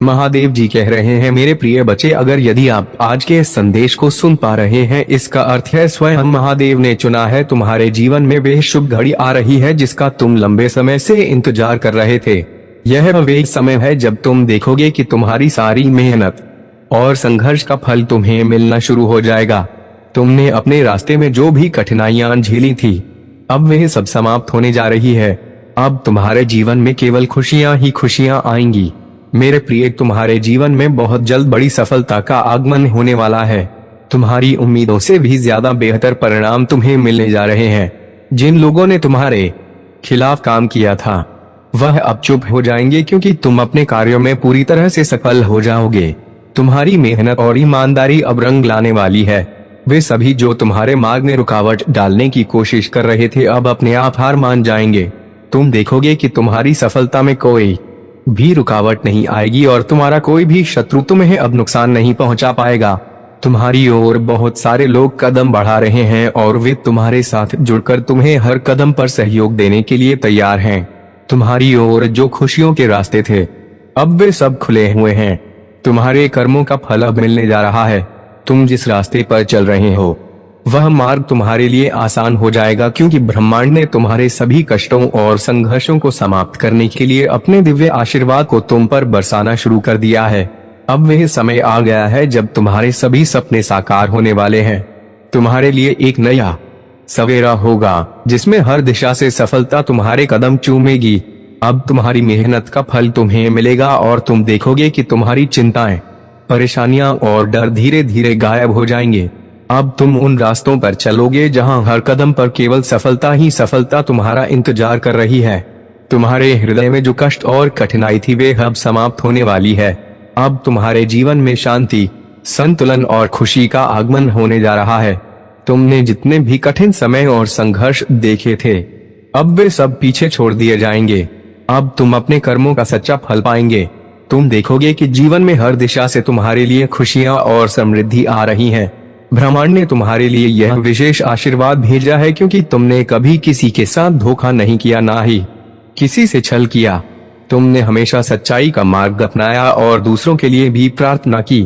महादेव जी कह रहे हैं, मेरे प्रिय बच्चे, अगर यदि आप आज के इस संदेश को सुन पा रहे हैं, इसका अर्थ है स्वयं महादेव ने चुना है। तुम्हारे जीवन में वह शुभ घड़ी आ रही है जिसका तुम लंबे समय से इंतजार कर रहे थे। यह वह समय है जब तुम देखोगे कि तुम्हारी सारी मेहनत और संघर्ष का फल तुम्हें मिलना शुरू हो जाएगा। तुमने अपने रास्ते में जो भी कठिनाइयां झेली थी, अब वह सब समाप्त होने जा रही है। अब तुम्हारे जीवन में केवल खुशियां ही खुशियां आएंगी। मेरे प्रिय, तुम्हारे जीवन में बहुत जल्द बड़ी सफलता का आगमन होने वाला है। तुम्हारी उम्मीदों से भी ज्यादा बेहतर परिणाम तुम्हें मिलने जा रहे हैं। जिन लोगों ने तुम्हारे खिलाफ काम किया था, वह अब चुप हो जाएंगे क्योंकि तुम अपने कार्यों में पूरी तरह से सफल हो जाओगे। तुम्हारी मेहनत और ईमानदारी अब रंग लाने वाली है। वे सभी जो तुम्हारे मार्ग में रुकावट डालने की कोशिश कर रहे थे, अब अपने आप हार मान जाएंगे। तुम देखोगे कि तुम्हारी सफलता में कोई भी रुकावट नहीं आएगी और तुम्हारा कोई भी शत्रु तुम्हें अब नुकसान नहीं पहुंचा पाएगा। तुम्हारी ओर बहुत सारे लोग कदम बढ़ा रहे हैं और वे तुम्हारे साथ जुड़कर तुम्हें हर कदम पर सहयोग देने के लिए तैयार हैं। तुम्हारी ओर जो खुशियों के रास्ते थे, अब वे सब खुले हुए हैं। तुम्हारे कर्मों का फल अब मिलने जा रहा है। तुम जिस रास्ते पर चल रहे हो, वह मार्ग तुम्हारे लिए आसान हो जाएगा क्योंकि ब्रह्मांड ने तुम्हारे सभी कष्टों और संघर्षों को समाप्त करने के लिए अपने दिव्य आशीर्वाद को तुम पर बरसाना शुरू कर दिया है। अब वह समय आ गया है जब तुम्हारे सभी सपने साकार होने वाले हैं। तुम्हारे लिए एक नया सवेरा होगा जिसमें हर दिशा से सफलता तुम्हारे कदम चूमेगी। अब तुम्हारी मेहनत का फल तुम्हें मिलेगा और तुम देखोगे कि तुम्हारी चिंताएं, परेशानियां और डर धीरे धीरे गायब हो जाएंगे। अब तुम उन रास्तों पर चलोगे जहां हर कदम पर केवल सफलता ही सफलता तुम्हारा इंतजार कर रही है। तुम्हारे हृदय में जो कष्ट और कठिनाई थी, वे अब समाप्त होने वाली है। अब तुम्हारे जीवन में शांति, संतुलन और खुशी का आगमन होने जा रहा है। तुमने जितने भी कठिन समय और संघर्ष देखे थे, अब वे सब पीछे छोड़ दिए जाएंगे। अब तुम अपने कर्मों का सच्चा फल पाएंगे। तुम देखोगे कि जीवन में हर दिशा से तुम्हारे लिए खुशियां और समृद्धि आ रही है। ब्रह्मांड ने तुम्हारे लिए यह विशेष आशीर्वाद भेजा है क्योंकि तुमने कभी किसी के साथ धोखा नहीं किया, ना ही किसी से छल किया। तुमने हमेशा सच्चाई का मार्ग अपनाया और दूसरों के लिए भी प्रार्थना की।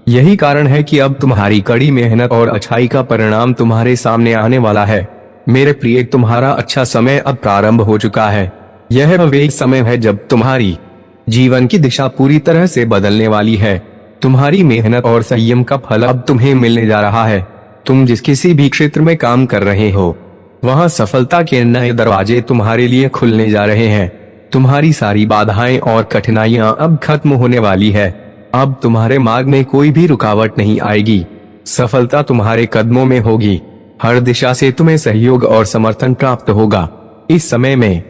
यही कारण है कि अब तुम्हारी कड़ी मेहनत और अच्छाई का परिणाम तुम्हारे सामने आने वाला है। मेरे प्रिय, तुम्हारा अच्छा समय अब प्रारंभ हो चुका है। यह वह समय है जब तुम्हारी जीवन की दिशा पूरी तरह से बदलने वाली है। तुम्हारी मेहनत और संयम का फल अब तुम्हें मिलने जा रहा है। तुम जिस किसी भी क्षेत्र में काम कर रहे हो, वहां सफलता के नए दरवाजे तुम्हारे लिए खुलने जा रहे हैं। तुम्हारी सारी बाधाएं और कठिनाइयां अब खत्म होने वाली है। अब तुम्हारे मार्ग में कोई भी रुकावट नहीं आएगी। सफलता तुम्हारे कदमों में होगी। हर दिशा से तुम्हें सहयोग और समर्थन प्राप्त होगा। इस समय में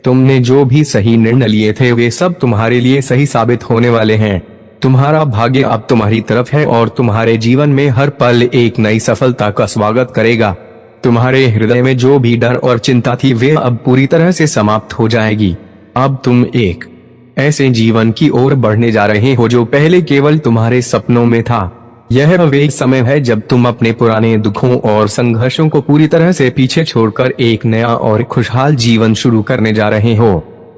तुमने जो भी सही निर्णय लिए थे, वे सब तुम्हारे लिए सही साबित होने वाले हैं। तुम्हारा भाग्य अब तुम्हारी तरफ है और तुम्हारे जीवन में हर पल एक नई सफलता का स्वागत करेगा। तुम्हारे हृदय में जो भी डर और चिंता थी, वे अब पूरी तरह से समाप्त हो जाएगी। अब तुम एक ऐसे जीवन की ओर बढ़ने जा रहे हो जो पहले केवल तुम्हारे सपनों में था। यह वह समय है जब तुम अपने पुराने दुखों और संघर्षों को पूरी तरह से पीछे छोड़कर एक नया और खुशहाल जीवन शुरू करने जा रहे हो।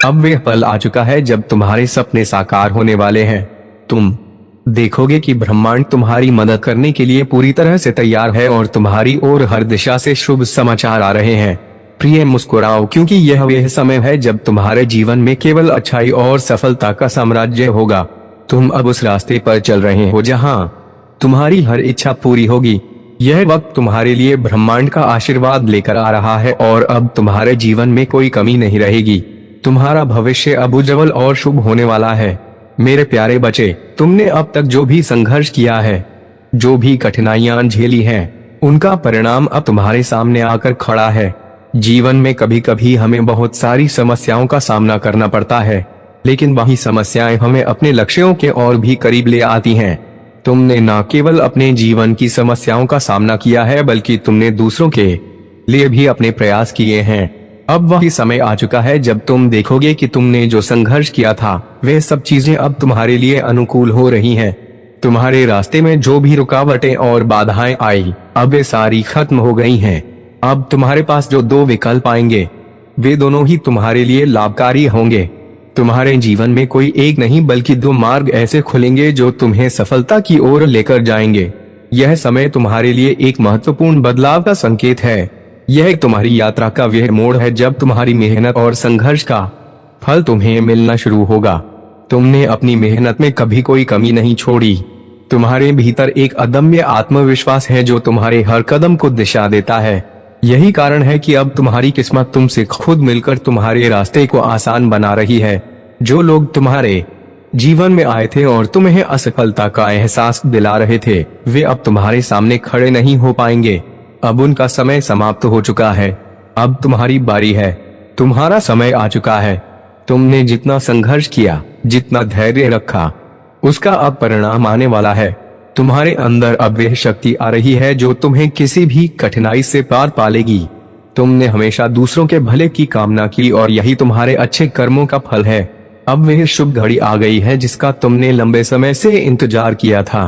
अब वह पल आ चुका है जब तुम्हारे सपने साकार होने वाले हैं। तुम देखोगे कि ब्रह्मांड तुम्हारी मदद करने के लिए पूरी तरह से तैयार है और तुम्हारी ओर हर दिशा से शुभ समाचार आ रहे हैं। प्रिय, मुस्कुराओ क्योंकि यह वह समय है जब तुम्हारे जीवन में केवल अच्छाई और सफलता का साम्राज्य होगा। तुम अब उस रास्ते पर चल रहे हो जहां तुम्हारी हर इच्छा पूरी होगी। यह वक्त तुम्हारे लिए ब्रह्मांड का आशीर्वाद लेकर आ रहा है और अब तुम्हारे जीवन में कोई कमी नहीं रहेगी। तुम्हारा भविष्य अब उज्जवल और शुभ होने वाला है। मेरे प्यारे बच्चे, तुमने अब तक जो भी संघर्ष किया है, जो भी कठिनाइयां झेली हैं, उनका परिणाम अब तुम्हारे सामने आकर खड़ा है। जीवन में कभी कभी हमें बहुत सारी समस्याओं का सामना करना पड़ता है, लेकिन वही समस्याएं हमें अपने लक्ष्यों के और भी करीब ले आती हैं। तुमने न केवल अपने जीवन की समस्याओं का सामना किया है, बल्कि तुमने दूसरों के लिए भी अपने प्रयास किए हैं। अब वही समय आ चुका है जब तुम देखोगे कि तुमने जो संघर्ष किया था, वे सब चीजें अब तुम्हारे लिए अनुकूल हो रही हैं। तुम्हारे रास्ते में जो भी रुकावटें और बाधाएं आई, अब वे सारी खत्म हो गई हैं। अब तुम्हारे पास जो दो विकल्प आएंगे, वे दोनों ही तुम्हारे लिए लाभकारी होंगे। तुम्हारे जीवन में कोई एक नहीं बल्कि दो मार्ग ऐसे खुलेंगे जो तुम्हें सफलता की ओर लेकर जाएंगे। यह समय तुम्हारे लिए एक महत्वपूर्ण बदलाव का संकेत है। यह तुम्हारी यात्रा का वह मोड़ है जब तुम्हारी मेहनत और संघर्ष का फल तुम्हें मिलना शुरू होगा। तुमने अपनी मेहनत में कभी कोई कमी नहीं छोड़ी। तुम्हारे भीतर एक अदम्य आत्मविश्वास है जो तुम्हारे हर कदम को दिशा देता है। यही कारण है कि अब तुम्हारी किस्मत तुमसे खुद मिलकर तुम्हारे रास्ते को आसान बना रही है। जो लोग तुम्हारे जीवन में आए थे और तुम्हें असफलता का एहसास दिला रहे थे, वे अब तुम्हारे सामने खड़े नहीं हो पाएंगे। अब उनका समय समाप्त हो चुका है। अब तुम्हारी बारी है। तुम्हारा समय आ चुका है। तुमने जितना संघर्ष किया, जितना धैर्य रखा, उसका अब परिणाम आने वाला है। तुम्हारे अंदर अब वह शक्ति आ रही है जो तुम्हें किसी भी कठिनाई से पार पालेगी। तुमने हमेशा दूसरों के भले की कामना की और यही तुम्हारे अच्छे कर्मों का फल है। अब वह शुभ घड़ी आ गई है जिसका तुमने लंबे समय से इंतजार किया था।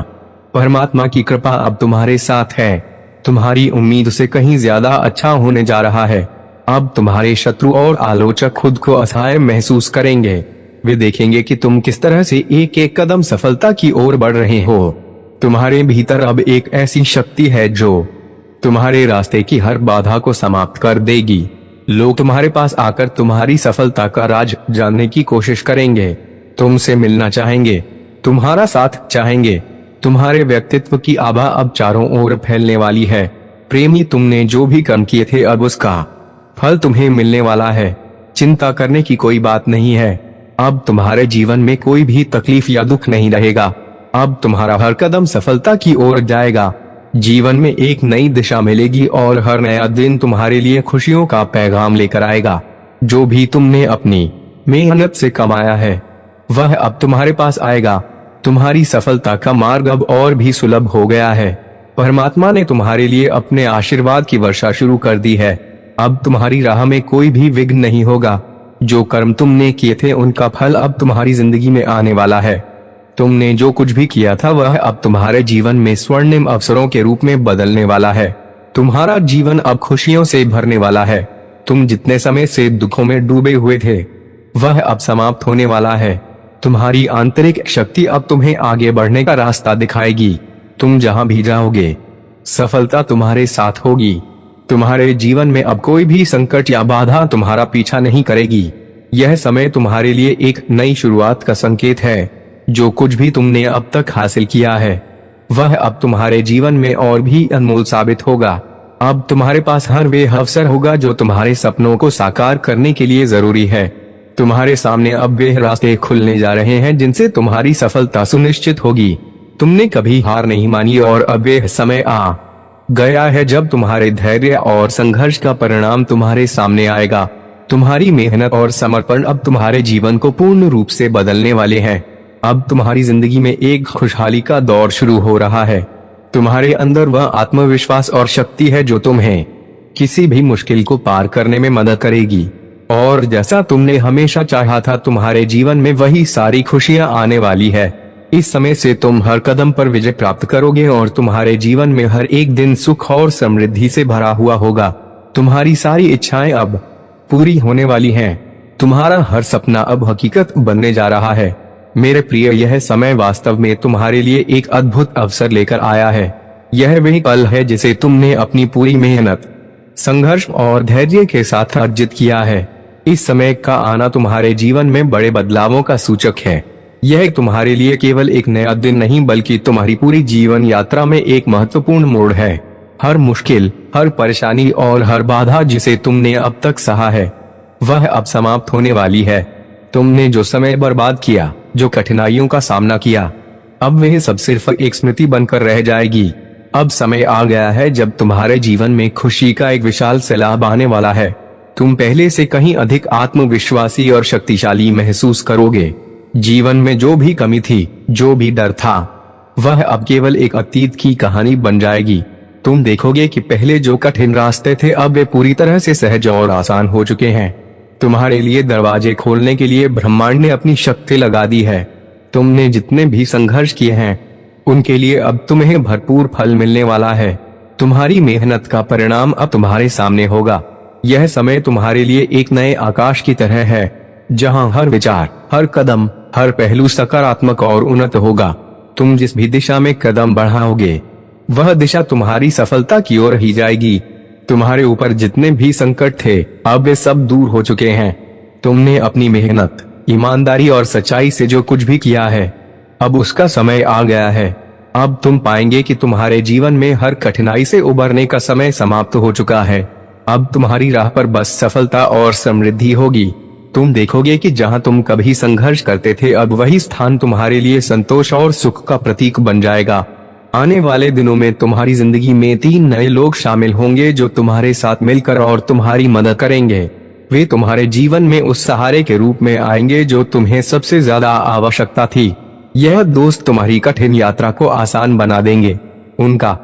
परमात्मा की कृपा अब तुम्हारे साथ है। तुम्हारी उम्मीद से कहीं ज्यादा अच्छा होने जा रहा है। अब तुम्हारे शत्रु और आलोचक खुद को असहाय महसूस करेंगे। वे देखेंगे कि तुम किस तरह से एक एक कदम सफलता की ओर बढ़ रहे हो। तुम्हारे भीतर अब एक ऐसी शक्ति है जो तुम्हारे रास्ते की हर बाधा को समाप्त कर देगी। लोग तुम्हारे पास आकर तुम्हारी सफलता का राज जानने की कोशिश करेंगे। तुमसे मिलना चाहेंगे, तुम्हारा साथ चाहेंगे। तुम्हारे व्यक्तित्व की आभा अब चारों ओर फैलने वाली है। प्रेमी, तुमने जो भी कर्म किए थे अब उसका फल तुम्हें मिलने वाला है। चिंता करने की कोई बात नहीं है। अब तुम्हारे जीवन में कोई भी तकलीफ या दुख नहीं रहेगा। अब तुम्हारा हर कदम सफलता की ओर जाएगा। जीवन में एक नई दिशा मिलेगी और हर नया दिन तुम्हारे लिए खुशियों का पैगाम लेकर आएगा। जो भी तुमने अपनी मेहनत से कमाया है वह अब तुम्हारे पास आएगा। तुम्हारी सफलता का मार्ग अब और भी सुलभ हो गया है। परमात्मा ने तुम्हारे लिए अपने आशीर्वाद की वर्षा शुरू कर दी है। अब तुम्हारी राह में कोई भी विघ्न नहीं होगा। जो कर्म तुमने किए थे उनका फल अब तुम्हारी जिंदगी में आने वाला है। तुमने जो कुछ भी किया था वह अब तुम्हारे जीवन में स्वर्णिम अवसरों के रूप में बदलने वाला है। तुम्हारा जीवन अब खुशियों से भरने वाला है। तुम जितने समय से दुखों में डूबे हुए थे वह अब समाप्त होने वाला है। तुम्हारी आंतरिक शक्ति अब तुम्हें आगे बढ़ने का रास्ता दिखाएगी। तुम जहां भी जाओगे सफलता तुम्हारे साथ होगी। तुम्हारे जीवन में अब कोई भी संकट या बाधा तुम्हारा पीछा नहीं करेगी। यह समय तुम्हारे लिए एक नई शुरुआत का संकेत है। जो कुछ भी तुमने अब तक हासिल किया है वह अब तुम्हारे जीवन में और भी अनमोल साबित होगा। अब तुम्हारे पास हर वे अवसर होगा जो तुम्हारे सपनों को साकार करने के लिए जरूरी है। तुम्हारे सामने अब वे रास्ते खुलने जा रहे हैं जिनसे तुम्हारी सफलता सुनिश्चित होगी। तुमने कभी हार नहीं मानी और अब वे समय आ गया है जब तुम्हारे धैर्य और संघर्ष का परिणाम तुम्हारे सामने आएगा। तुम्हारी मेहनत और समर्पण अब तुम्हारे जीवन को पूर्ण रूप से बदलने वाले हैं। अब तुम्हारी जिंदगी में एक खुशहाली का दौर शुरू हो रहा है। तुम्हारे अंदर वह आत्मविश्वास और शक्ति है जो तुम्हें किसी भी मुश्किल को पार करने में मदद करेगी। और जैसा तुमने हमेशा चाहा था तुम्हारे जीवन में वही सारी खुशियां आने वाली है। इस समय से तुम हर कदम पर विजय प्राप्त करोगे और तुम्हारे जीवन में हर एक दिन सुख और समृद्धि से भरा हुआ होगा। तुम्हारी सारी इच्छाएं अब पूरी होने वाली हैं। तुम्हारा हर सपना अब हकीकत बनने जा रहा है। मेरे प्रिय, यह समय वास्तव में तुम्हारे लिए एक अद्भुत अवसर लेकर आया है। यह वही पल है जिसे तुमने अपनी पूरी मेहनत, संघर्ष और धैर्य के साथ अर्जित किया है। इस समय का आना तुम्हारे जीवन में बड़े बदलावों का सूचक है। यह तुम्हारे लिए केवल एक नया दिन नहीं बल्कि तुम्हारी पूरी जीवन यात्रा में एक महत्वपूर्ण मोड़ है। हर मुश्किल, हर परेशानी और हर बाधा जिसे तुमने अब तक सहा है वह अब समाप्त होने वाली है। तुमने जो समय बर्बाद किया, जो कठिनाइयों का सामना किया, अब वह सब सिर्फ एक स्मृति बनकर रह जाएगी। अब समय आ गया है जब तुम्हारे जीवन में खुशी का एक विशाल सैलाब आने वाला है। तुम पहले से कहीं अधिक आत्मविश्वासी और शक्तिशाली महसूस करोगे। जीवन में जो भी कमी थी, जो भी डर था, वह अब केवल एक अतीत की कहानी बन जाएगी। तुम देखोगे कि पहले जो कठिन रास्ते थे अब वे पूरी तरह से सहज और आसान हो चुके हैं। तुम्हारे लिए दरवाजे खोलने के लिए ब्रह्मांड ने अपनी शक्ति लगा दी है। तुमने जितने भी संघर्ष किए हैं उनके लिए अब तुम्हें भरपूर फल मिलने वाला है। तुम्हारी मेहनत का परिणाम अब तुम्हारे सामने होगा। यह समय तुम्हारे लिए एक नए आकाश की तरह है। जहां हर विचार, हर कदम, हर पहलू सकारात्मक और उन्नत होगा। तुम जिस भी दिशा में कदम बढ़ाओगे वह दिशा तुम्हारी सफलता की ओर ही जाएगी। तुम्हारे ऊपर जितने भी संकट थे अब वे सब दूर हो चुके हैं। तुमने अपनी मेहनत, ईमानदारी और सच्चाई से जो कुछ भी किया है अब उसका समय आ गया है। अब तुम पाएंगे कि तुम्हारे जीवन में हर कठिनाई से उबरने का समय समाप्त हो चुका है। अब तुम्हारी राह पर बस सफलता और समृद्धि होगी। तुम देखोगे कि जहां तुम कभी संघर्ष करते थे अब वही स्थान तुम्हारे लिए संतोष और सुख का प्रतीक बन जाएगा। आने वाले दिनों में तुम्हारी जिंदगी में 3 नए लोग शामिल होंगे जो तुम्हारे साथ मिलकर और तुम्हारी मदद करेंगे। वे तुम्हारे जीवन में उस सहारे के रूप में आएंगे जो तुम्हें सबसे ज्यादा आवश्यकता थी। यह दोस्त तुम्हारी कठिन यात्रा को आसान बना देंगे। उनका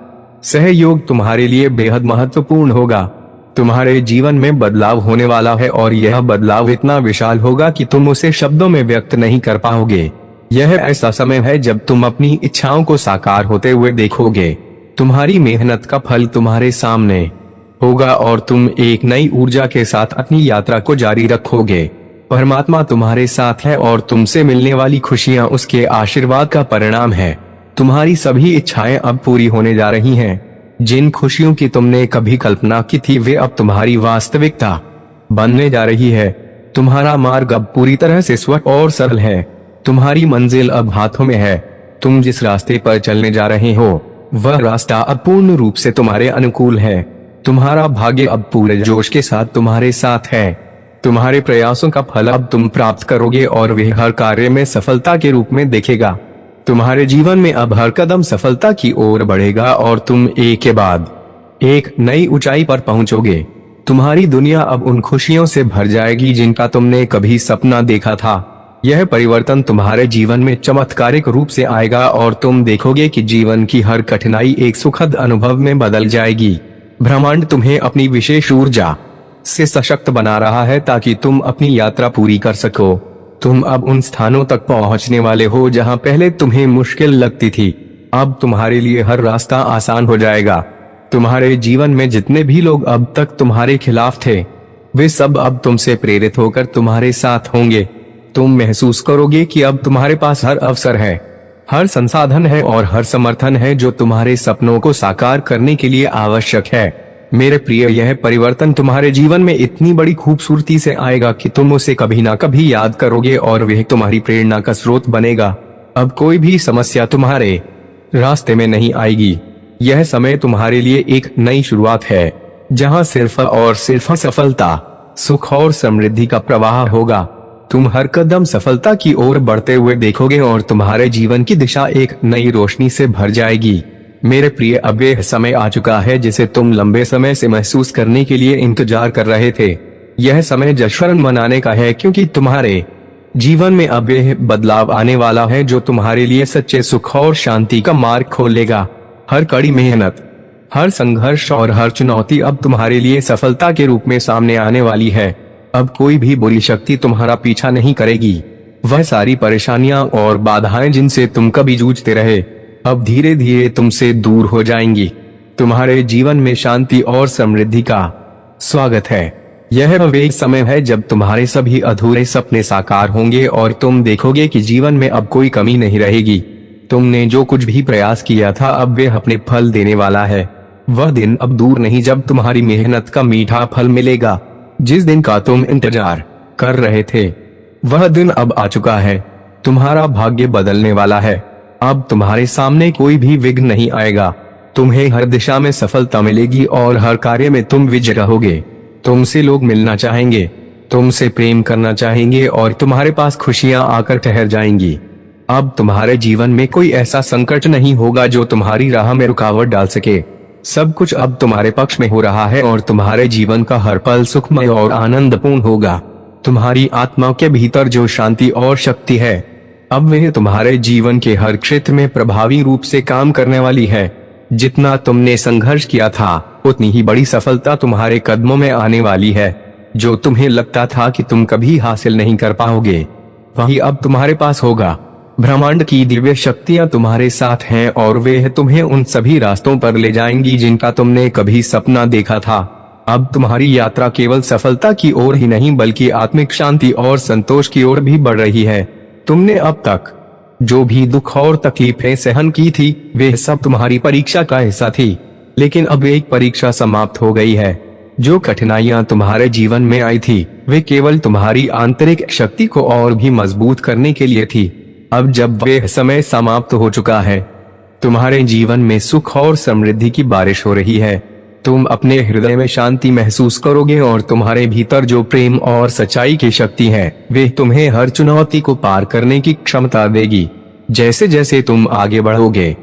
सहयोग तुम्हारे लिए बेहद महत्वपूर्ण होगा। तुम्हारे जीवन में बदलाव होने वाला है और यह बदलाव इतना विशाल होगा कि तुम उसे शब्दों में व्यक्त नहीं कर पाओगे। यह ऐसा समय है जब तुम अपनी इच्छाओं को साकार होते हुए देखोगे। तुम्हारी मेहनत का फल तुम्हारे सामने होगा और तुम एक नई ऊर्जा के साथ अपनी यात्रा को जारी रखोगे। परमात्मा तुम्हारे साथ है और तुमसे मिलने वाली खुशियां उसके आशीर्वाद का परिणाम है। तुम्हारी सभी इच्छाएं अब पूरी होने जा रही हैं। जिन खुशियों की तुमने कभी कल्पना की थी वे अब तुम्हारी वास्तविकता बनने जा रही है। तुम्हारा मार्ग अब पूरी तरह से स्वच्छ और सरल है। तुम्हारी मंजिल अब हाथों में है। तुम जिस रास्ते पर चलने जा रहे हो वह रास्ता अब पूर्ण रूप से तुम्हारे अनुकूल है। तुम्हारा भाग्य अब पूरे जोश के साथ तुम्हारे साथ है। तुम्हारे प्रयासों का फल अब तुम प्राप्त करोगे और वह हर कार्य में सफलता के रूप में देखेगा। तुम्हारे जीवन में अब हर कदम सफलता की ओर बढ़ेगा और तुम एक के बाद एक नई ऊंचाई पर पहुंचोगे। तुम्हारी दुनिया अब उन खुशियों से भर जाएगी जिनका तुमने कभी सपना देखा था। यह परिवर्तन तुम्हारे जीवन में चमत्कारिक रूप से आएगा और तुम देखोगे कि जीवन की हर कठिनाई एक सुखद अनुभव में बदल जाएगी। ब्रह्मांड तुम्हें अपनी विशेष ऊर्जा से सशक्त बना रहा है ताकि तुम अपनी यात्रा पूरी कर सको। तुम अब उन स्थानों तक पहुंचने वाले हो जहां पहले तुम्हें मुश्किल लगती थी। अब तुम्हारे लिए हर रास्ता आसान हो जाएगा। तुम्हारे जीवन में जितने भी लोग अब तक तुम्हारे खिलाफ थे वे सब अब तुमसे प्रेरित होकर तुम्हारे साथ होंगे। तुम महसूस करोगे कि अब तुम्हारे पास हर अवसर है, हर संसाधन है और हर समर्थन है जो तुम्हारे सपनों को साकार करने के लिए आवश्यक है। मेरे प्रिय, यह परिवर्तन तुम्हारे जीवन में इतनी बड़ी खूबसूरती से आएगा कि तुम उसे कभी ना कभी याद करोगे और वह तुम्हारी प्रेरणा का स्रोत बनेगा। अब कोई भी समस्या तुम्हारे रास्ते में नहीं आएगी। यह समय तुम्हारे लिए एक नई शुरुआत है जहां सिर्फ और सिर्फ सफलता, सुख और समृद्धि का प्रवाह होगा। तुम हर कदम सफलता की ओर बढ़ते हुए देखोगे और तुम्हारे जीवन की दिशा एक नई रोशनी से भर जाएगी। मेरे प्रिय, अब यह समय आ चुका है जिसे तुम लंबे समय से महसूस करने के लिए इंतजार कर रहे थे। यह समय जश्न मनाने का है क्योंकि तुम्हारे जीवन में अब यह बदलाव आने वाला है जो तुम्हारे लिए सच्चे सुख और शांति का मार्ग खोलेगा। हर कड़ी मेहनत, हर संघर्ष और हर चुनौती अब तुम्हारे लिए सफलता के रूप में सामने आने वाली है। अब कोई भी बुरी शक्ति तुम्हारा पीछा नहीं करेगी। वह सारी परेशानियां और बाधाएं जिनसे तुम कभी जूझते रहे अब धीरे धीरे तुमसे दूर हो जाएंगी। तुम्हारे जीवन में शांति और समृद्धि का स्वागत है। यह वे समय है जब तुम्हारे सभी अधूरे सपने साकार होंगे और तुम देखोगे कि जीवन में अब कोई कमी नहीं रहेगी। तुमने जो कुछ भी प्रयास किया था अब वे अपने फल देने वाला है। वह दिन अब दूर नहीं जब तुम्हारी मेहनत का मीठा फल मिलेगा। जिस दिन का तुम इंतजार कर रहे थे वह दिन अब आ चुका है। तुम्हारा भाग्य बदलने वाला है। अब तुम्हारे सामने कोई भी विघ्न नहीं आएगा। तुम्हें हर दिशा में सफलता मिलेगी और हर कार्य में तुम विजय रहोगे। तुमसे लोग मिलना चाहेंगे, तुमसे प्रेम करना चाहेंगे और तुम्हारे पास खुशियां आकर ठहर जाएंगी। अब तुम्हारे जीवन में कोई ऐसा संकट नहीं होगा जो तुम्हारी राह में रुकावट डाल सके। सब कुछ अब तुम्हारे पक्ष में हो रहा है और तुम्हारे जीवन का हर पल सुखमय और आनंदपूर्ण होगा। तुम्हारी आत्मा के भीतर जो शांति और शक्ति है अब वह तुम्हारे जीवन के हर क्षेत्र में प्रभावी रूप से काम करने वाली है। जितना तुमने संघर्ष किया था उतनी ही बड़ी सफलता तुम्हारे कदमों में आने वाली है। जो तुम्हें लगता था कि तुम कभी हासिल नहीं कर पाओगे वही अब तुम्हारे पास होगा। ब्रह्मांड की दिव्य शक्तियां तुम्हारे साथ हैं और वे तुम्हें उन सभी रास्तों पर ले जाएंगी जिनका तुमने कभी सपना देखा था। अब तुम्हारी यात्रा केवल सफलता की ओर ही नहीं बल्कि आत्मिक शांति और संतोष की ओर भी बढ़ रही है। तुमने अब तक जो भी दुख और तकलीफें सहन की थी वे सब तुम्हारी परीक्षा का हिस्सा थी, लेकिन अब एक परीक्षा समाप्त हो गई है। जो कठिनाइयां तुम्हारे जीवन में आई थी वे केवल तुम्हारी आंतरिक शक्ति को और भी मजबूत करने के लिए थी। अब जब वे समय समाप्त हो चुका है, तुम्हारे जीवन में सुख और समृद्धि की बारिश हो रही है। तुम अपने हृदय में शांति महसूस करोगे और तुम्हारे भीतर जो प्रेम और सच्चाई की शक्ति है वे तुम्हें हर चुनौती को पार करने की क्षमता देगी। जैसे जैसे तुम आगे बढ़ोगे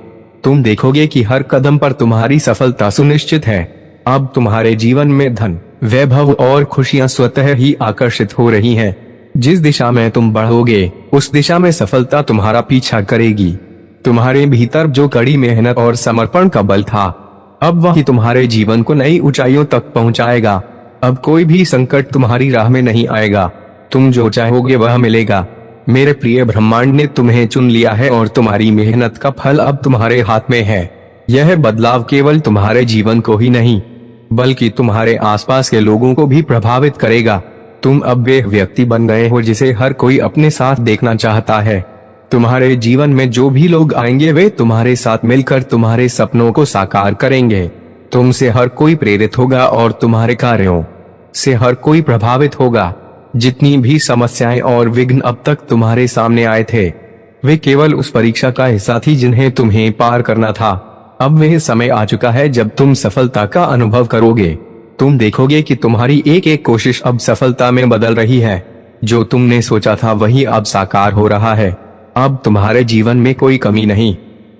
तुम देखोगे कि हर कदम पर तुम्हारी सफलता सुनिश्चित है। अब तुम्हारे जीवन में धन, वैभव और खुशियां स्वतः ही आकर्षित हो रही हैं। जिस दिशा में तुम बढ़ोगे उस दिशा में सफलता तुम्हारा पीछा करेगी। तुम्हारे भीतर जो कड़ी मेहनत और समर्पण का बल था अब वही तुम्हारे जीवन को नई ऊंचाइयों तक पहुंचाएगा। अब कोई भी संकट तुम्हारी राह में नहीं आएगा। तुम जो चाहोगे वह मिलेगा। मेरे प्रिय ब्रह्मांड ने तुम्हें चुन लिया है और तुम्हारी मेहनत का फल अब तुम्हारे हाथ में है। यह बदलाव केवल तुम्हारे जीवन को ही नहीं बल्कि तुम्हारे आसपास के लोगों को भी प्रभावित करेगा। तुम अब वे व्यक्ति बन गए हो जिसे हर कोई अपने साथ देखना चाहता है। तुम्हारे जीवन में जो भी लोग आएंगे वे तुम्हारे साथ मिलकर तुम्हारे सपनों को साकार करेंगे। तुमसे हर कोई प्रेरित होगा और तुम्हारे कार्यों से हर कोई प्रभावित होगा। जितनी भी समस्याएं और विघ्न अब तक तुम्हारे सामने आए थे वे केवल उस परीक्षा का हिस्सा थी जिन्हें तुम्हें पार करना था। अब वह समय आ चुका है जब तुम सफलता का अनुभव करोगे। तुम देखोगे कि तुम्हारी एक एक कोशिश अब सफलता में बदल रही है। जो तुमने सोचा था वही अब साकार हो रहा है। अब तुम्हारे जीवन में कोई कमी नहीं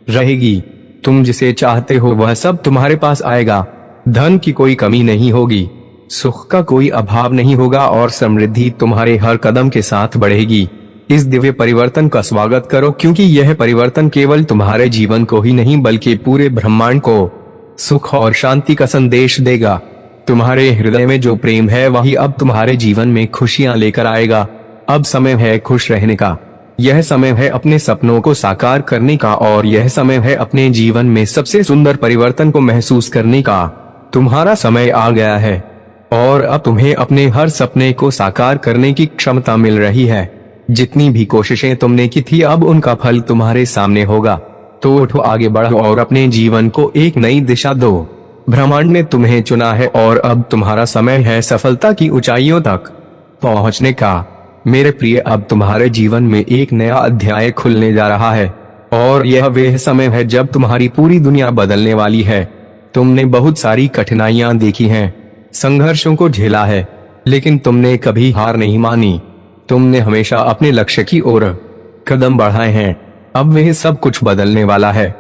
रहेगी। तुम जिसे चाहते हो वह सब तुम्हारे पास आएगा। धन की कोई कमी नहीं होगी, सुख का कोई अभाव नहीं होगा और समृद्धि तुम्हारे हर कदम के साथ बढ़ेगी। इस दिव्य परिवर्तन का स्वागत करो क्योंकि यह परिवर्तन केवल तुम्हारे जीवन को ही नहीं बल्कि पूरे ब्रह्मांड को सुख और शांति का संदेश देगा। तुम्हारे हृदय में जो प्रेम है वही अब तुम्हारे जीवन में खुशियां लेकर आएगा। अब समय है खुश रहने का। यह समय है अपने सपनों को साकार करने का और यह समय है अपने जीवन में सबसे सुंदर परिवर्तन को महसूस करने का। तुम्हारा समय आ गया है और अब तुम्हें अपने हर सपने को साकार करने की क्षमता मिल रही है। जितनी भी कोशिशें तुमने की थी अब उनका फल तुम्हारे सामने होगा। तो उठो, आगे बढ़ो और अपने जीवन को एक नई दिशा दो। ब्रह्मांड ने तुम्हें चुना है और अब तुम्हारा समय है सफलता की ऊंचाइयों तक पहुंचने का। मेरे प्रिय, अब तुम्हारे जीवन में एक नया अध्याय खुलने जा रहा है और यह वह समय है जब तुम्हारी पूरी दुनिया बदलने वाली है। तुमने बहुत सारी कठिनाइयां देखी हैं, संघर्षों को झेला है, लेकिन तुमने कभी हार नहीं मानी। तुमने हमेशा अपने लक्ष्य की ओर कदम बढ़ाए हैं। अब वह सब कुछ बदलने वाला है।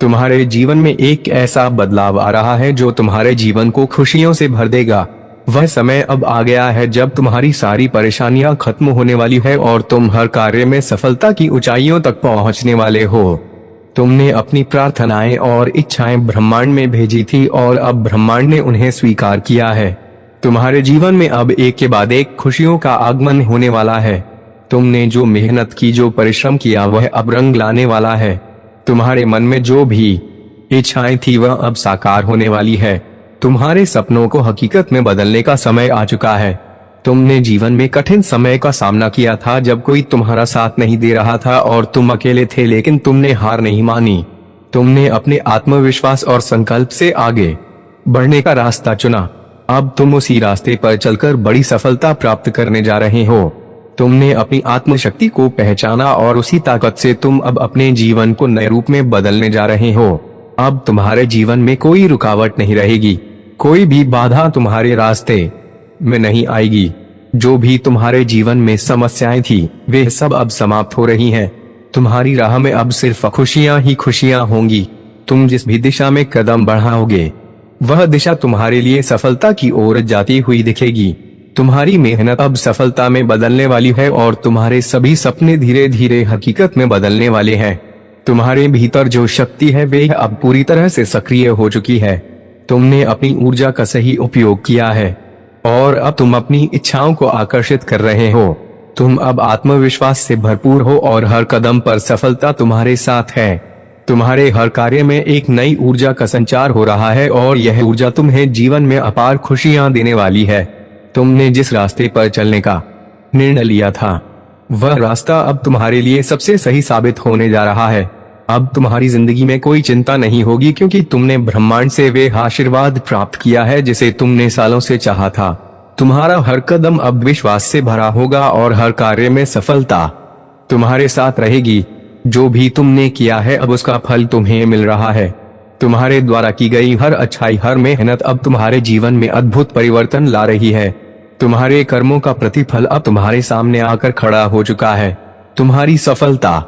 तुम्हारे जीवन में एक ऐसा बदलाव आ रहा है जो तुम्हारे जीवन को खुशियों से भर देगा। वह समय अब आ गया है जब तुम्हारी सारी परेशानियां खत्म होने वाली है और तुम हर कार्य में सफलता की ऊंचाइयों तक पहुंचने वाले हो। तुमने अपनी प्रार्थनाएं और इच्छाएं ब्रह्मांड में भेजी थी और अब ब्रह्मांड ने उन्हें स्वीकार किया है। तुम्हारे जीवन में अब एक के बाद एक खुशियों का आगमन होने वाला है। तुमने जो मेहनत की, जो परिश्रम किया, वह अब रंग लाने वाला है। तुम्हारे मन में जो भी इच्छाएं थी वह अब साकार होने वाली है। तुम्हारे सपनों को हकीकत में बदलने का समय आ चुका है। तुमने जीवन में कठिन समय का सामना किया था जब कोई तुम्हारा साथ नहीं दे रहा था और तुम अकेले थे, लेकिन तुमने हार नहीं मानी। तुमने अपने आत्मविश्वास और संकल्प से आगे बढ़ने का रास्ता चुना। अब तुम उसी रास्ते पर चलकर बड़ी सफलता प्राप्त करने जा रहे हो। तुमने अपनी आत्मशक्ति को पहचाना और उसी ताकत से तुम अब अपने जीवन को नए रूप में बदलने जा रहे हो। अब तुम्हारे जीवन में कोई रुकावट नहीं रहेगी, कोई भी बाधा तुम्हारे रास्ते में नहीं आएगी। जो भी तुम्हारे जीवन में समस्याएं थी वे सब अब समाप्त हो रही हैं। तुम्हारी राह में अब सिर्फ खुशियां ही खुशियां होंगी। तुम जिस भी दिशा में कदम बढ़ाओगे वह दिशा तुम्हारे लिए सफलता की ओर जाती हुई दिखेगी। तुम्हारी मेहनत अब सफलता में बदलने वाली है और तुम्हारे सभी सपने धीरे धीरे हकीकत में बदलने वाले हैं। तुम्हारे भीतर जो शक्ति है वे अब पूरी तरह से सक्रिय हो चुकी है। तुमने अपनी ऊर्जा का सही उपयोग किया है और अब तुम अपनी इच्छाओं को आकर्षित कर रहे हो। तुम अब आत्मविश्वास से भरपूर हो और हर कदम पर सफलता तुम्हारे साथ है। तुम्हारे हर कार्य में एक नई ऊर्जा का संचार हो रहा है और यह ऊर्जा तुम्हें जीवन में अपार खुशियां देने वाली है। तुमने जिस रास्ते पर चलने का निर्णय लिया था, वह रास्ता अब तुम्हारे लिए सबसे सही साबित होने जा रहा है। अब तुम्हारी जिंदगी में कोई चिंता नहीं होगी, क्योंकि तुमने ब्रह्मांड से वे आशीर्वाद प्राप्त किया है जिसे तुमने सालों से चाहा था। तुम्हारा हर कदम अब विश्वास से भरा होगा और हर कार्य में सफलता तुम्हारे साथ रहेगी। जो भी तुमने किया है अब उसका फल तुम्हें मिल रहा है। तुम्हारे द्वारा की गई हर अच्छाई, हर मेहनत अब तुम्हारे जीवन में अद्भुत परिवर्तन ला रही है। तुम्हारे कर्मों का प्रतिफल अब तुम्हारे सामने आकर खड़ा हो चुका है। तुम्हारी सफलता,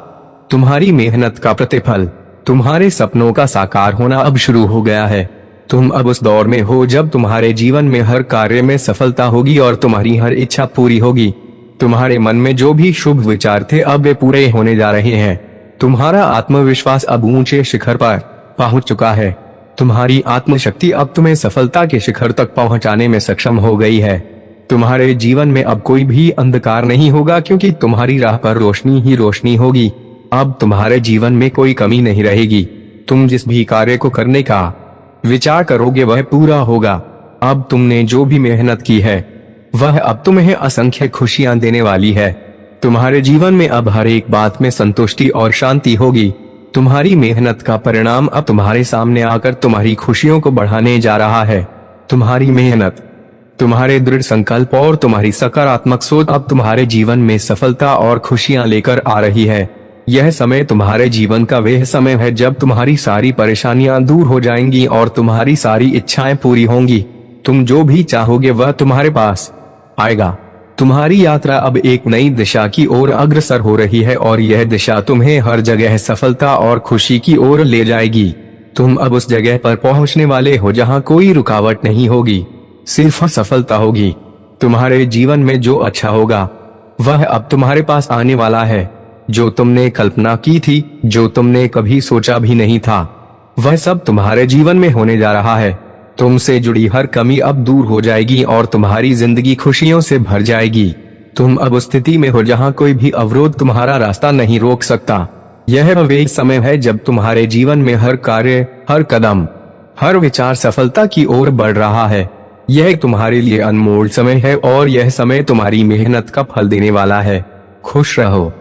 तुम्हारी मेहनत का प्रतिफल, तुम्हारे सपनों का साकार होना अब शुरू हो गया है। तुम अब उस दौर में हो जब तुम्हारे जीवन में हर कार्य में सफलता होगी और तुम्हारी हर इच्छा पूरी होगी। तुम्हारे मन में जो भी शुभ विचार थे अब वे पूरे होने जा रहे हैं। तुम्हारा आत्मविश्वास अब ऊंचे शिखर पर पहुंच चुका है। तुम्हारी आत्मशक्ति अब तुम्हें सफलता के शिखर तक पहुंचाने में सक्षम हो गई है। तुम्हारे जीवन में अब कोई भी अंधकार नहीं होगा, क्योंकि तुम्हारी राह पर रोशनी ही रोशनी होगी। अब तुम्हारे जीवन में कोई कमी नहीं रहेगी। तुम जिस भी कार्य को करने का विचार करोगे वह पूरा होगा। अब तुमने जो भी मेहनत की है वह अब तुम्हें असंख्य खुशियां देने वाली है। तुम्हारे जीवन में अब हर एक बात में संतुष्टि और शांति होगी। तुम्हारी मेहनत का परिणाम अब तुम्हारे सामने आकर तुम्हारी खुशियों को बढ़ाने जा रहा है। तुम्हारी मेहनत, तुम्हारे दृढ़ संकल्प और तुम्हारी सकारात्मक सोच अब तुम्हारे जीवन में सफलता और खुशियां लेकर आ रही है। यह समय तुम्हारे जीवन का वह समय है जब तुम्हारी सारी परेशानियां दूर हो जाएंगी और तुम्हारी सारी इच्छाएं पूरी होंगी। तुम जो भी चाहोगे वह तुम्हारे पास आएगा। तुम्हारी यात्रा अब एक नई दिशा की ओर अग्रसर हो रही है और यह दिशा तुम्हें हर जगह सफलता और खुशी की ओर ले जाएगी। तुम अब उस जगह पर पहुंचने वाले हो जहां कोई रुकावट नहीं होगी, सिर्फ सफलता होगी। तुम्हारे जीवन में जो अच्छा होगा वह अब तुम्हारे पास आने वाला है। जो तुमने कल्पना की थी, जो तुमने कभी सोचा भी नहीं था, वह सब तुम्हारे जीवन में होने जा रहा है। तुमसे जुड़ी हर कमी अब दूर हो जाएगी और तुम्हारी जिंदगी खुशियों से भर जाएगी। तुम अब उस स्थिति में हो जहां कोई भी अवरोध तुम्हारा रास्ता नहीं रोक सकता। यह वह समय है जब तुम्हारे जीवन में हर कार्य, हर कदम, हर विचार सफलता की ओर बढ़ रहा है। यह तुम्हारे लिए अनमोल समय है और यह समय तुम्हारी मेहनत का फल देने वाला है। खुश रहो,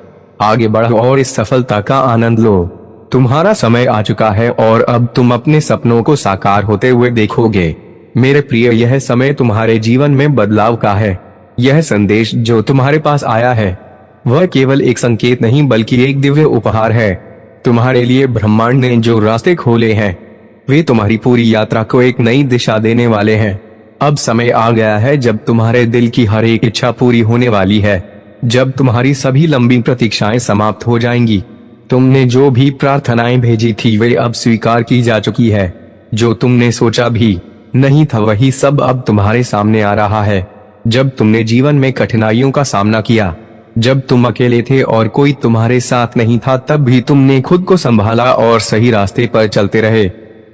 आगे बढ़ो और इस सफलता का आनंद लो। तुम्हारा समय आ चुका है और अब तुम अपने सपनों को साकार होते हुए देखोगे। मेरे प्रिय, यह समय तुम्हारे जीवन में बदलाव का है। यह संदेश जो तुम्हारे पास आया है वह केवल एक संकेत नहीं बल्कि एक दिव्य उपहार है। तुम्हारे लिए ब्रह्मांड ने जो रास्ते खोले हैं वे तुम्हारी पूरी यात्रा को एक नई दिशा देने वाले हैं। अब समय आ गया है जब तुम्हारे दिल की हर एक इच्छा पूरी होने वाली है। जब तुम्हारी सभी लंबी प्रतीक्षाएं समाप्त हो जाएंगी। तुमने जो भी प्रार्थनाएं भेजी थी वे अब स्वीकार की जा चुकी है। जो तुमने सोचा भी नहीं था वही सब अब तुम्हारे सामने आ रहा है। जब तुमने जीवन में कठिनाइयों का सामना किया, जब तुम अकेले थे और कोई तुम्हारे साथ नहीं था, तब भी तुमने खुद को संभाला और सही रास्ते पर चलते रहे।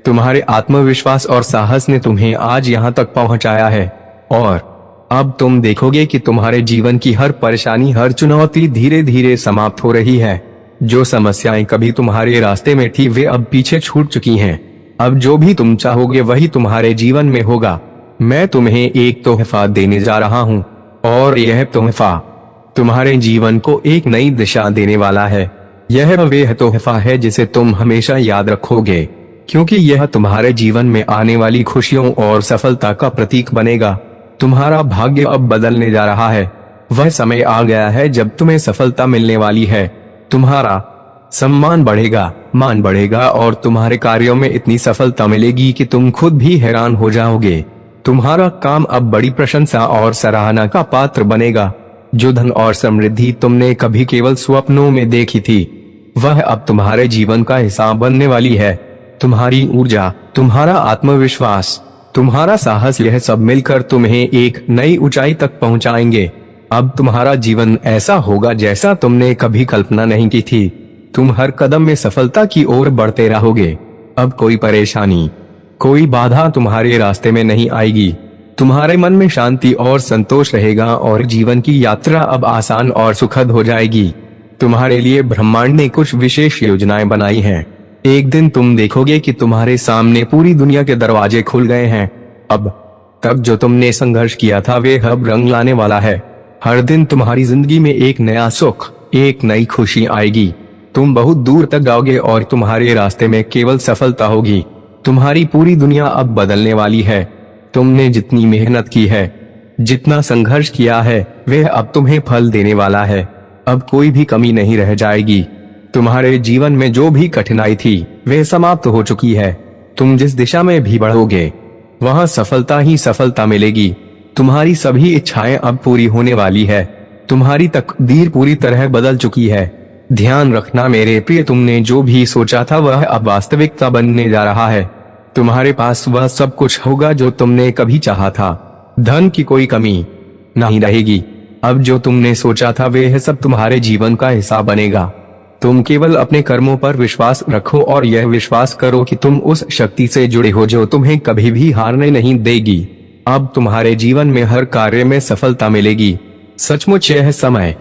तुम्हारे आत्मविश्वास और साहस ने तुम्हें आज यहाँ तक पहुँचाया है और अब तुम देखोगे कि तुम्हारे जीवन की हर परेशानी, हर चुनौती धीरे धीरे समाप्त हो रही है। जो समस्याएं कभी तुम्हारे रास्ते में थी वे अब पीछे छूट चुकी हैं। अब जो भी तुम चाहोगे वही तुम्हारे जीवन में होगा। मैं तुम्हें एक तोहफा देने जा रहा हूँ और यह तोहफा तुम्हारे जीवन को एक नई दिशा देने वाला है। यह वह तोहफा है जिसे तुम हमेशा याद रखोगे, क्योंकि यह तुम्हारे जीवन में आने वाली खुशियों और सफलता का प्रतीक बनेगा। तुम्हारा भाग्य अब बदलने जा रहा है। वह समय आ गया है जब तुम्हें सफलता मिलने वाली है। तुम्हारा सम्मान बढ़ेगा, मान बढ़ेगा और तुम्हारे कार्यों में इतनी सफलता मिलेगी कि तुम खुद भी हैरान हो जाओगे। तुम्हारा काम अब बड़ी प्रशंसा और सराहना का पात्र बनेगा। जो धन और समृद्धि तुमने कभी केवल स्वप्नों में देखी थी वह अब तुम्हारे जीवन का हिस्सा बनने वाली है। तुम्हारी ऊर्जा, तुम्हारा आत्मविश्वास, तुम्हारा साहस, यह सब मिलकर तुम्हें एक नई ऊंचाई तक पहुंचाएंगे। अब तुम्हारा जीवन ऐसा होगा जैसा तुमने कभी कल्पना नहीं की थी। तुम हर कदम में सफलता की ओर बढ़ते रहोगे। अब कोई परेशानी, कोई बाधा तुम्हारे रास्ते में नहीं आएगी। तुम्हारे मन में शांति और संतोष रहेगा और जीवन की यात्रा अब आसान और सुखद हो जाएगी। तुम्हारे लिए ब्रह्मांड ने कुछ विशेष योजनाएं बनाई हैं। एक दिन तुम देखोगे कि तुम्हारे सामने पूरी दुनिया के दरवाजे खुल गए हैं। अब तक जो तुमने संघर्ष किया था वे अब रंग लाने वाला है। हर दिन तुम्हारी जिंदगी में एक नया सुख, एक नई खुशी आएगी। तुम बहुत दूर तक जाओगे और तुम्हारे रास्ते में केवल सफलता होगी। तुम्हारी पूरी दुनिया अब बदलने वाली है। तुमने जितनी मेहनत की है, जितना संघर्ष किया है, वह अब तुम्हें फल देने वाला है। अब कोई भी कमी नहीं रह जाएगी। तुम्हारे जीवन में जो भी कठिनाई थी वह समाप्त हो चुकी है। तुम जिस दिशा में भी बढ़ोगे वहां सफलता ही सफलता मिलेगी। तुम्हारी सभी इच्छाएं अब पूरी होने वाली है। तुम्हारी तकदीर पूरी तरह बदल चुकी है। ध्यान रखना मेरे प्रिय, तुमने जो भी सोचा था वह अब वास्तविकता बनने जा रहा है। तुम्हारे पास वह सब कुछ होगा जो तुमने कभी चाहा था। धन की कोई कमी नहीं रहेगी। अब जो तुमने सोचा था वह सब तुम्हारे जीवन का हिस्सा बनेगा। तुम केवल अपने कर्मों पर विश्वास रखो और यह विश्वास करो कि तुम उस शक्ति से जुड़े हो जो तुम्हें कभी भी हारने नहीं देगी। अब तुम्हारे जीवन में हर कार्य में सफलता मिलेगी। सचमुच यह समय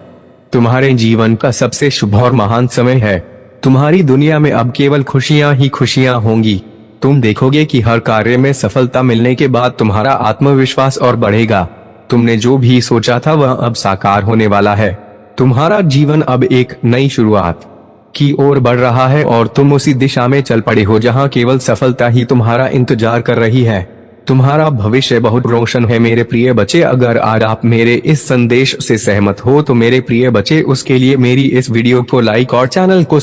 तुम्हारे जीवन का सबसे शुभ और महान समय है। तुम्हारी दुनिया में अब केवल खुशियां ही खुशियां होंगी। तुम देखोगे कि हर कार्य में सफलता मिलने के बाद तुम्हारा आत्मविश्वास और बढ़ेगा। तुमने जो भी सोचा था वह अब साकार होने वाला है। तुम्हारा जीवन अब एक नई शुरुआत की ओर बढ़ रहा है और तुम उसी दिशा में चल पड़े हो जहां केवल सफलता ही तुम्हारा इंतजार कर रही है। तुम्हारा भविष्य बहुत रोशन है मेरे प्रिय बच्चे। अगर आज आप मेरे इस संदेश से सहमत हो तो मेरे प्रिय बच्चे उसके लिए मेरी इस वीडियो को लाइक और चैनल को